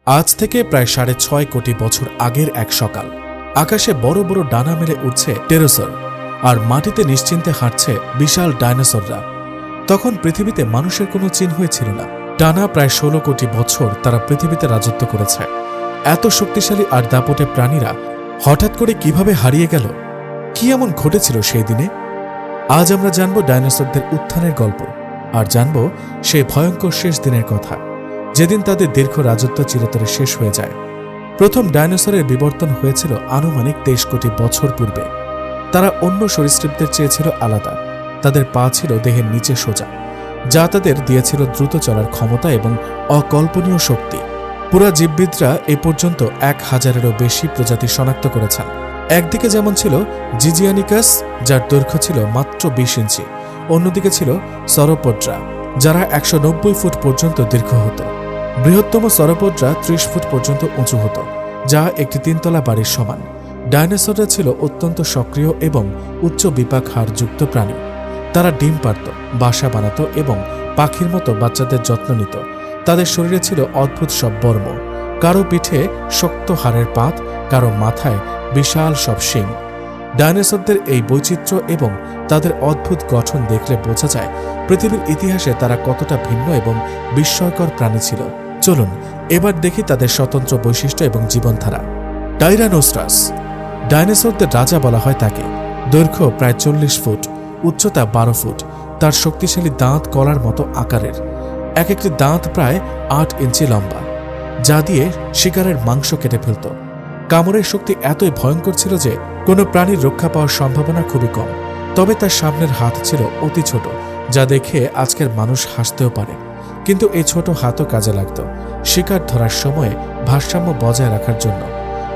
আজ থেকে প্রায় ৬.৫ কোটি বছর আগের এক সকাল। আকাশে বড় বড় ডানা মেলে উঠছে টেরোসর, আর মাটিতে নিশ্চিন্তে হাঁটছে বিশাল ডাইনোসররা। তখন পৃথিবীতে মানুষের কোনো চিহ্নই ছিল না। টানা প্রায় ১৬ কোটি বছর তারা পৃথিবীতে রাজত্ব করেছে। এত শক্তিশালী আর দাপটে প্রাণীরা হঠাৎ করে কিভাবে হারিয়ে গেল? কি এমন ঘটেছিল সেই দিনে? আজ আমরা জানব ডাইনোসরদের উত্থানের গল্প, আর জানব সেই ভয়ঙ্কর শেষ দিনের কথা, যেদিন তাদের দীর্ঘ রাজত্ব চিরতরে শেষ হয়ে যায়। প্রথম ডাইনোসরের বিবর্তন হয়েছিল আনুমানিক ২৩ কোটি বছর পূর্বে। তারা অন্য সরীসৃপদের চেয়ে ছিল আলাদা। তাদের পা ছিল দেহের নিচে সোজা, যা তাদের দিয়েছিল দ্রুত চলার ক্ষমতা এবং অকল্পনীয় শক্তি। পুরা জীববিদরা এ পর্যন্ত ১,০০০-এরও বেশি প্রজাতি শনাক্ত করেছেন। একদিকে যেমন ছিল জিজিয়ানিকাস, যার দৈর্ঘ্য ছিল মাত্র ২০ ইঞ্চি। অন্যদিকে ছিল সরোপোড্রা, যারা ১৯০ ফুট পর্যন্ত দীর্ঘ হতো। বৃহত্তম সরোপোড্রা ৩০ ফুট পর্যন্ত উঁচু হতো, যা একটি ৩ তলা বাড়ির সমান। ডাইনোসররা ছিল অত্যন্ত সক্রিয় এবং উচ্চ বিপাক হাড়যুক্ত প্রাণী। তারা ডিম পাড়ত, বাসা বানাত এবং পাখির মতো বাচ্চাদের যত্ন নিত। তাদের শরীরে ছিল অদ্ভুত সব বর্ম, কারো পিঠে শক্ত হাড়ের পাত, কারো মাথায় বিশাল সব শিং। ডাইনোসরদের এই বৈচিত্র্য এবং তাদের অদ্ভুত গঠন দেখলে বোঝা যায় পৃথিবীর ইতিহাসে তারা কতটা ভিন্ন এবং বিস্ময়কর প্রাণী ছিল। চলুন এবার দেখি তাদের স্বতন্ত্র বৈশিষ্ট্য এবং জীবনধারা। টাইরানোসরাস, ডাইনোসরদের রাজা বলা হয় তাকে। দৈর্ঘ্য প্রায় ৪০ ফুট, উচ্চতা ১২ ফুট। তার শক্তিশালী দাঁত কলার মতো আকারের, এক একটি দাঁত প্রায় ৮ ইঞ্চি লম্বা, যা দিয়ে শিকারের মাংস কেটে ফেলত। কামড়ের শক্তি এতই ভয়ঙ্কর ছিল যে কোনো প্রাণীর রক্ষা পাওয়ার সম্ভাবনা খুবই কম। তবে তার সামনের হাত ছিল অতি ছোট, যা দেখে আজকের মানুষ হাসতেও পারে। কিন্তু এই ছোট হাতও কাজে লাগত শিকার ধরার সময়ে ভারসাম্য বজায় রাখার জন্য।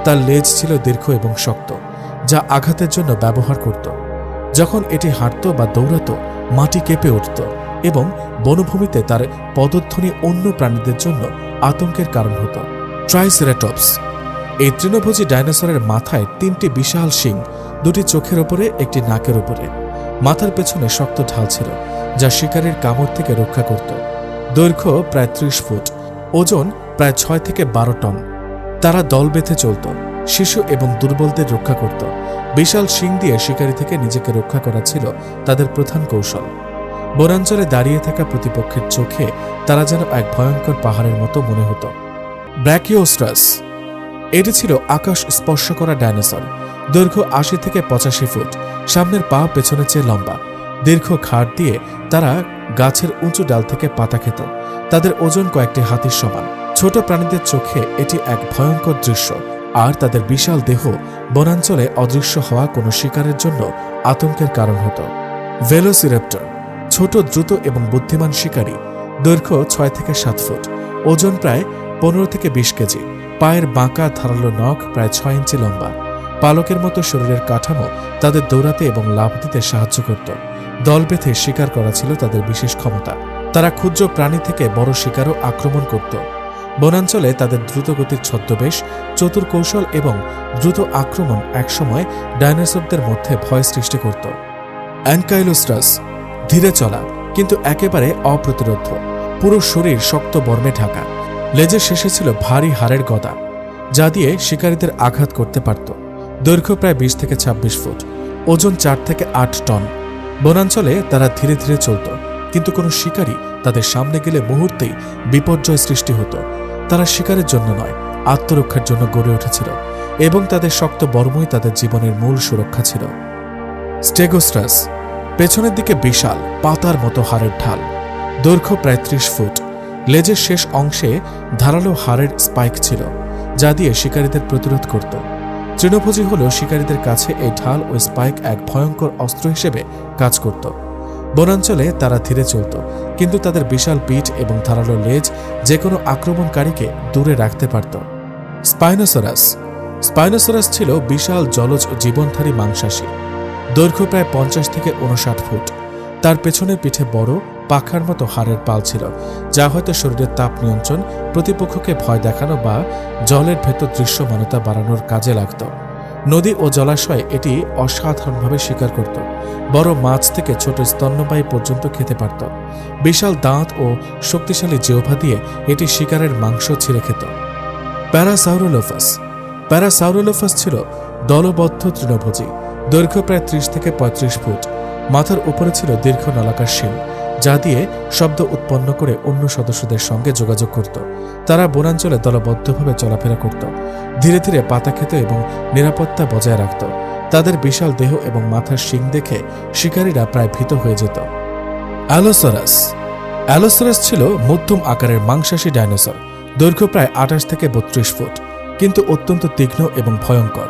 তার লেজ ছিল দীর্ঘ এবং শক্ত, যা আঘাতের জন্য ব্যবহার করত। যখন এটি হাঁটত বা দৌড়াত, মাটি কেঁপে উঠত এবং বনভূমিতে তার পদধ্বনি অন্য প্রাণীদের জন্য আতঙ্কের কারণ হতো। ট্রাইসেরাটপস, এই তৃণভোজী ডাইনোসরের মাথায় ৩টি বিশাল শিং, ২টি চোখের ওপরে, একটি নাকের ওপরে। মাথার পেছনে শক্ত ঢাল ছিল, যা শিকারের কামড় থেকে রক্ষা করত। দৈর্ঘ্য প্রায় ৩০ ফুট, ওজন প্রায় ৬ থেকে ১২ টন। তারা দল বেঁধে চলত, শিশু এবং দুর্বলদের রক্ষা করত। বিশাল শিং দিয়ে শিকারী থেকে নিজেকে রক্ষা করা ছিল তাদের প্রধান কৌশল। বনাঞ্চলে দাঁড়িয়ে থাকা প্রতিপক্ষের চোখে তারা যেন এক ভয়ঙ্কর পাহাড়ের মতো মনে হতো। ব্র্যাকিওস্ট্রাস, এটি ছিল আকাশ স্পর্শ করা ডাইনোসর। দৈর্ঘ্য ৮০ থেকে ৮৫ ফুট, সামনের পা পেছনের চেয়ে লম্বা। দীর্ঘ ঘাড় দিয়ে তারা গাছের উঁচু ডাল থেকে পাতা খেত। তাদের ওজন কয়েকটি হাতির সমান। ছোট প্রাণীদের চোখে এটি এক ভয়ঙ্কর দৃশ্য, আর তাদের বিশাল দেহ বনাঞ্চলে অদৃশ্য হওয়া কোনো শিকারের জন্য আতঙ্কের কারণ হতো। ভেলোসিরাপ্টর, ছোট, দ্রুত এবং বুদ্ধিমান শিকারী। দৈর্ঘ্য ৬ থেকে ৭ ফুট, ওজন প্রায় ১৫ থেকে ২০ কেজি। পায়ের বাঁকা ধারালো নখ প্রায় ৬ ইঞ্চি লম্বা। পালকের মতো শরীরের কাঠামো তাদের দৌড়াতে এবং লাফ দিতে সাহায্য করত। দল বেঁধে শিকার করা ছিল তাদের বিশেষ ক্ষমতা। তারা ক্ষুদ্র প্রাণী থেকে বড় শিকারও আক্রমণ করত। বনাঞ্চলে তাদের দ্রুতগতির ছদ্মবেশ, চতুর কৌশল এবং দ্রুত আক্রমণ একসময় ডাইনোসরদের মধ্যে ভয় সৃষ্টি করত। অ্যানকাইলোস্ট্রাস, ধীরে চলা কিন্তু একেবারে অপ্রতিরোধ্য। পুরো শরীর শক্ত বর্মে ঢাকা। লেজের শেষে ছিল ভারী হাড়ের গদা, যা দিয়ে শিকারীদের আঘাত করতে পারত। দৈর্ঘ্য প্রায় ২০ থেকে ২৬ ফুট, ওজন ৪ থেকে ৮ টন। বনাঞ্চলে তারা ধীরে ধীরে চলত, কিন্তু কোনো শিকারী তাদের সামনে গেলে মুহূর্তেই বিপর্যয় সৃষ্টি হতো। তারা শিকারের জন্য নয়, আত্মরক্ষার জন্য গড়ে উঠেছিল, এবং তাদের শক্ত বর্মই তাদের জীবনের মূল সুরক্ষা ছিল। স্টেগোস্ট্রাস, পেছনের দিকে বিশাল পাতার মতো হাড়ের ঢাল। দৈর্ঘ্য প্রায় ৩০ ফুট, লেজের শেষ অংশে ধারালো হাড়ের স্পাইক ছিল, যা দিয়ে শিকারীদের প্রতিরোধ করত। তৃণভোজী হলেও শিকারীদের কাছে এই ঢাল ও স্পাইক এক ভয়ঙ্কর অস্ত্র হিসেবে কাজ করত। বনাঞ্চলে তারা ধীরে চলত, কিন্তু তাদের বিশাল পিঠ এবং ধারালো লেজ যে কোনো আক্রমণকারীকে দূরে রাখতে পারত। স্পাইনোসরাস, স্পাইনোসরাস ছিল বিশাল জলজ জীবনধারী মাংসাশী। দৈর্ঘ্য প্রায় ৫০ থেকে ৫৯ ফুট। তার পেছনের পিঠে বড় পাখার মতো হাড়ের পাল ছিল, যা হয়তো শরীরের তাপ নিয়ন্ত্রণ, প্রতিপক্ষকে ভয় দেখানো বা জলের ভেতর দৃশ্যমানতা বাড়ানোর কাজে লাগত। নদী ও জলাশয়ে এটি অসাধারণভাবে শিকার করত। বড় মাছ থেকে ছোট স্তন্যপায়ী পর্যন্ত খেতে পারত। বিশাল দাঁত ও শক্তিশালী জিহ্বা দিয়ে এটি শিকারের মাংস ছিঁড়ে খেত। প্যারাসাউরোলোফাস। প্যারাসাউরোলোফাস ছিল দলবদ্ধ তৃণভোজী, দৈর্ঘ্য প্রায় 30 থেকে 35 ফুট। মাথার উপরে ছিল দীর্ঘ নলাকার শিং, যা দিয়ে শব্দ উৎপন্ন করে অন্য সদস্যদের সঙ্গে যোগাযোগ করত। তারা বনাঞ্চলে দলবদ্ধভাবে চলাফেরা করত, ধীরে ধীরে পাতা খেত এবং নিরাপত্তা বজায় রাখত। তাদের বিশাল দেহ এবং মাথার শিং দেখে শিকারীরা প্রায় ভীত হয়ে যেত। অ্যালোসরাস। অ্যালোসরাস ছিল মধ্যম আকারের মাংসাশী ডাইনোসর, দৈর্ঘ্য প্রায় 28 থেকে 32 ফুট, কিন্তু অত্যন্ত তীক্ষ্ণ এবং ভয়ঙ্কর।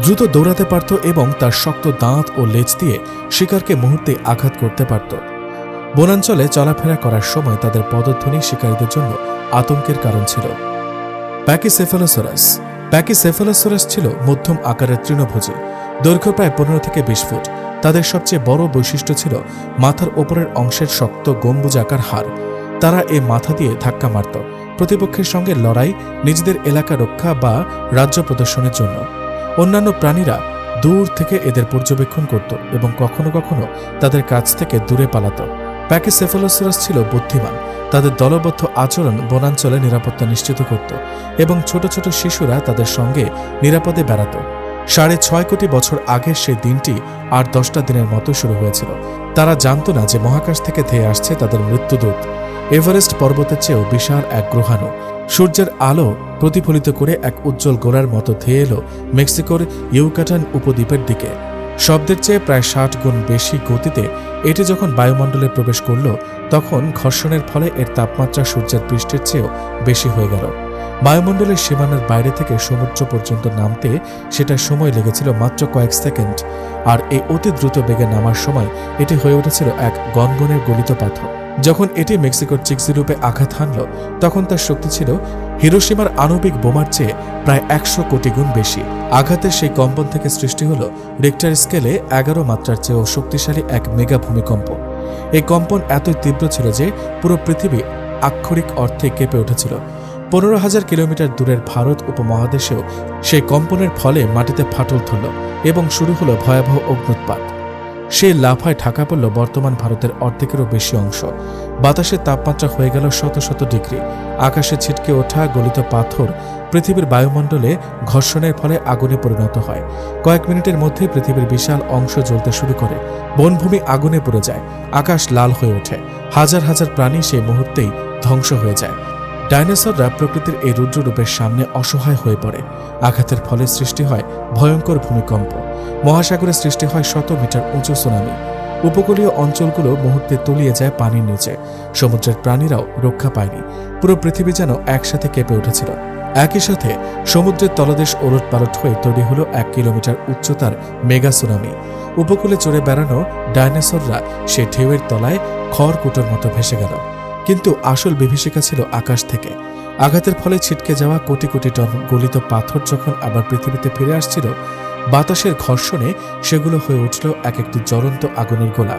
দ্রুত দৌড়াতে পারত এবং তার শক্ত দাঁত ও লেজ দিয়ে শিকারকে মুহূর্তে আঘাত করতে পারত। বনাঞ্চলে চলাফেরা করার সময় তাদের পদধ্বনি শিকারীদের জন্য আতঙ্কের কারণ ছিল। প্যাকিসেফালোসরাস। প্যাকিসেফালোসরাস ছিল মধ্যম আকারের তৃণভোজী, দৈর্ঘ্য প্রায় 15 থেকে 20 ফুট। তাদের সবচেয়ে বড় বৈশিষ্ট্য ছিল মাথার ওপরের অংশের শক্ত গম্বুজাকার হাড়। তারা এ মাথা দিয়ে ধাক্কা মারত প্রতিপক্ষের সঙ্গে লড়াই, নিজেদের এলাকা রক্ষা বা রাজ্য প্রদর্শনের জন্য। অন্যান্য প্রাণীরা দূর থেকে এদের পর্যবেক্ষণ করত এবং কখনো কখনো তাদের কাছ থেকে দূরে পালাত। প্যাকিসেফালোসরাস ছিল বুদ্ধিমান। তাদের দলবদ্ধ আচরণ বনাঞ্চলে নিরাপত্তা নিশ্চিত করত এবং ছোট ছোট শিশুরা তাদের সঙ্গে নিরাপদে বেড়াত। 6.5 কোটি বছর আগের সেই দিনটি আর 10টা দিনের মতো শুরু হয়েছিল। তারা জানত না যে মহাকাশ থেকে ধেয়ে আসছে তাদের মৃত্যুদূত, এভারেস্ট পর্বতের চেয়েও বিশাল এক গ্রহাণু। সূর্যের আলো প্রতিফলিত করে এক উজ্জ্বল গোলার মতো ধেয়ে এলো মেক্সিকোর ইউকাটান উপদ্বীপের দিকে। শব্দের চেয়ে প্রায় 60 গুণ বেশি গতিতে এটি যখন বায়ুমণ্ডলে প্রবেশ করল, তখন ঘর্ষণের ফলে এর তাপমাত্রা সূর্যের পৃষ্ঠের চেয়েও বেশি হয়ে গেল। বায়ুমণ্ডলের সীমানার বাইরে থেকে সমুদ্র পর্যন্ত নামতে সেটা সময় লেগেছিল মাত্র কয়েক সেকেন্ড, আর এই অতি দ্রুত বেগে নামার সময় এটি হয়ে উঠেছিল এক গনগনের গলিত পাথর। যখন এটি মেক্সিকোর চিকজিরুপে আঘাত হানল, তখন তার শক্তি ছিল হিরোশিমার আণবিক বোমার চেয়ে প্রায় 100 কোটি গুণ বেশি। আঘাতের সেই কম্পন থেকে সৃষ্টি হল রিক্টার স্কেলে 11 মাত্রার চেয়েও শক্তিশালী এক মেগা ভূমিকম্প। এই কম্পন এতই তীব্র ছিল যে পুরো পৃথিবী আক্ষরিক অর্থে কেঁপে উঠেছিল। 15,000 কিলোমিটার দূরের ভারত উপমহাদেশেও সেই কম্পনের ফলে মাটিতে ফাটল ধরল এবং শুরু হলো ভয়াবহ অগ্নুৎপাত। সেই লাফায় ঢাকা পড়ল বর্তমান ভারতের অর্ধেকেরও বেশি অংশ। বাতাসের তাপমাত্রা হয়ে গেল শত শত ডিগ্রি। আকাশে ছিটকে ওঠা গলিত পাথর পৃথিবীর বায়ুমণ্ডলে ঘর্ষণের ফলে আগুনে পরিণত হয়। কয়েক মিনিটের মধ্যে পৃথিবীর বিশাল অংশ জ্বলতে শুরু করে, বনভূমি আগুনে পুড়ে যায়, আকাশ লাল হয়ে ওঠে, হাজার হাজার প্রাণী সেই মুহূর্তেই ধ্বংস হয়ে যায়। ডাইনোসররা প্রকৃতির এই রুদ্ররূপের সামনে অসহায় হয়ে পড়ে। আঘাতের ফলে সৃষ্টি হয় ভয়ঙ্কর ভূমিকম্প, মহাসাগরে সৃষ্টি হয় 100 মিটার উঁচু সুনামি। উপকূলীয় অঞ্চলগুলো মুহূর্তে তলিয়ে যায় পানির নিচে। সমুদ্রের প্রাণীরাও রক্ষা পায়নি। পুরো পৃথিবী যেন একসাথে কেঁপে উঠেছিল। একই সাথে সমুদ্রের তলদেশ ওলটপালট হয়ে তৈরি হলো 1 কিলোমিটার উচ্চতার মেগা সুনামি। উপকূলে চড়ে বেড়ানো ডাইনোসররা সে ঢেউয়ের তলায় খড়কুটোর মতো ভেসে গেল। কিন্তু আসল বিভীষিকা ছিল আকাশ থেকে। আঘাতের ফলে ছিটকে যাওয়া কোটি কোটি টন গলিত পাথর যখন আবার পৃথিবীতে ফিরে আসছিল, বাতাসের ঘর্ষণে সেগুলো হয়ে উঠল এক একটি জ্বলন্ত আগুনের গোলা।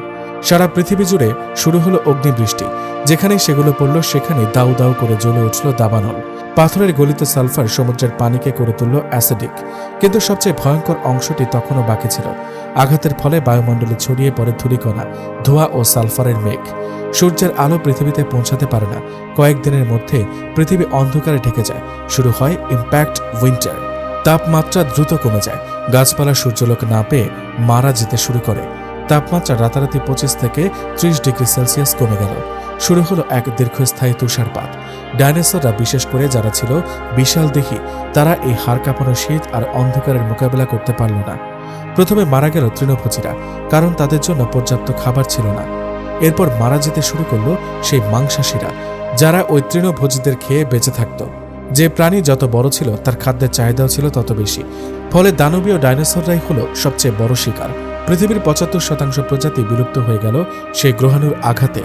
সারা পৃথিবী জুড়ে শুরু হলো অগ্নিবৃষ্টি। যেখানেই সেগুলো পড়ল, সেখানেই দাউ দাউ করে জ্বলে উঠল দাবানল। পাথরের গলিত সালফার সমুদ্রের পানিকে করে তুলল অ্যাসিডিক। কিন্তু সবচেয়ে ভয়ঙ্কর অংশটি তখনও বাকি ছিল। আঘাতের ফলে বায়ুমণ্ডলে ছড়িয়ে পড়ে ধূলিকণা, ধোঁয়া ও সালফারের মেঘ। সূর্যের আলো পৃথিবীতে পৌঁছাতে পারে না। কয়েকদিনের মধ্যে পৃথিবী অন্ধকারে ঢেকে যায়। শুরু হয় ইম্প্যাক্ট উইন্টার। তাপমাত্রা দ্রুত কমে যায়। গাছপালা সূর্যলোক না পেয়ে মারা যেতে শুরু করে। তাপমাত্রা রাতারাতি 25 থেকে 30 ডিগ্রি সেলসিয়াস কমে গেল। শুরু হলো এক দীর্ঘস্থায়ী তুষারপাত। ডাইনোসররা, বিশেষ করে যারা ছিল বিশাল দেহী, তারা এই হাড় কাঁপানো শীত আর অন্ধকারের মোকাবেলা করতে পারল না। প্রথমে মারা গেল তৃণভোজীরা, কারণ তাদের জন্য পর্যাপ্ত খাবার ছিল না। এরপর মারা যেতে শুরু করলো সেই মাংসাশীরা, যারা ওই তৃণভোজীদের খেয়ে বেঁচে থাকত। যে প্রাণী যত বড় ছিল, তার খাদ্যের চাহিদাও ছিল তত বেশি। ফলে দানবীয় ডাইনোসররাই হলো সবচেয়ে বড় শিকার। পৃথিবীর 75% প্রজাতি বিলুপ্ত হয়ে গেল সেই গ্রহাণুর আঘাতে।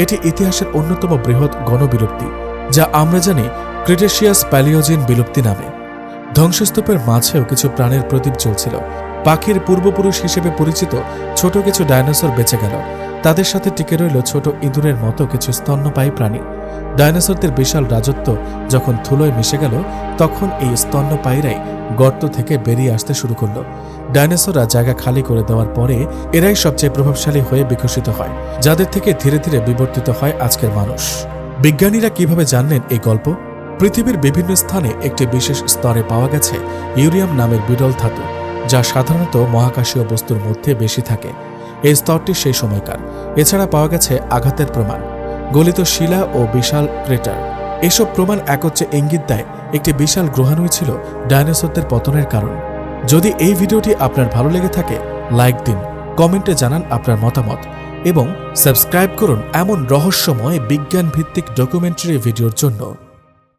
এটি ইতিহাসের অন্যতম বৃহৎ গণবিলুপ্তি, যা আমরা জানি ক্রিটেশিয়াস প্যালিওজিন বিলুপ্তি নামে। ধ্বংসস্তূপের মাঝেও কিছু প্রাণের প্রদীপ জ্বলছিল। পাখির পূর্বপুরুষ হিসেবে পরিচিত ছোট কিছু ডাইনোসর বেঁচে গেল। তাদের সাথে টিকে রইল ছোট ইঁদুরের মতো কিছু স্তন্যপায়ী প্রাণী। ডাইনোসরদের বিশাল রাজত্ব যখন ধুলোয় মিশে গেল, তখন এই স্তন্যপায়ীরাই গর্ত থেকে বেরিয়ে আসতে শুরু করল। ডাইনোসররা জায়গা খালি করে দেওয়ার পরে এরাই সবচেয়ে প্রভাবশালী হয়ে বিকশিত হয়, যাদের থেকে ধীরে ধীরে বিবর্তিত হয় আজকের মানুষ। বিজ্ঞানীরা কিভাবে জানলেন এই গল্প? পৃথিবীর বিভিন্ন স্থানে একটি বিশেষ স্তরে পাওয়া গেছে ইউরিয়াম নামের বিরল ধাতু, যা সাধারণত মহাকাশীয় বস্তুর মধ্যে বেশি থাকে। এই স্তরটি সেই সময়কার। এছাড়া পাওয়া গেছে আঘাতের প্রমাণ, গলিত শিলা ও বিশাল ক্রেটার। এসব প্রমাণ একত্রে ইঙ্গিত দেয় একটি বিশাল গ্রহাণুই ছিল ডাইনোসরদের পতনের কারণ। যদি এই ভিডিওটি আপনার ভালো লেগে থাকে, লাইক দিন, কমেন্টে জানান আপনার মতামত এবং সাবস্ক্রাইব করুন এমন রহস্যময় বিজ্ঞান ভিত্তিক ডকুমেন্টারি ভিডিওর জন্য।